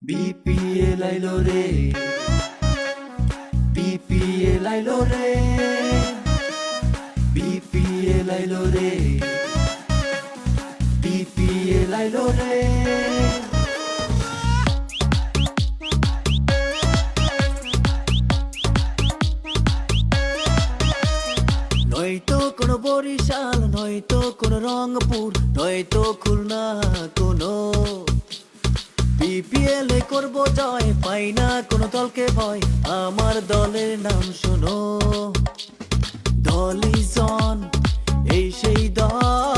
BPL আইলো রে, BPL আইলো রে, বিপিএল আইলো রে, বিপিএল আইলো রে। নয়তো কোনো বরিশাল, নয়তো কোনো রংপুর, নয়তো খুলনা কোনো বিপিএল এ করবো জয়, পাই না কোনো দলকে ভয়, আমার দলের নাম শোনো। দল ইজ অন, এই সেই দল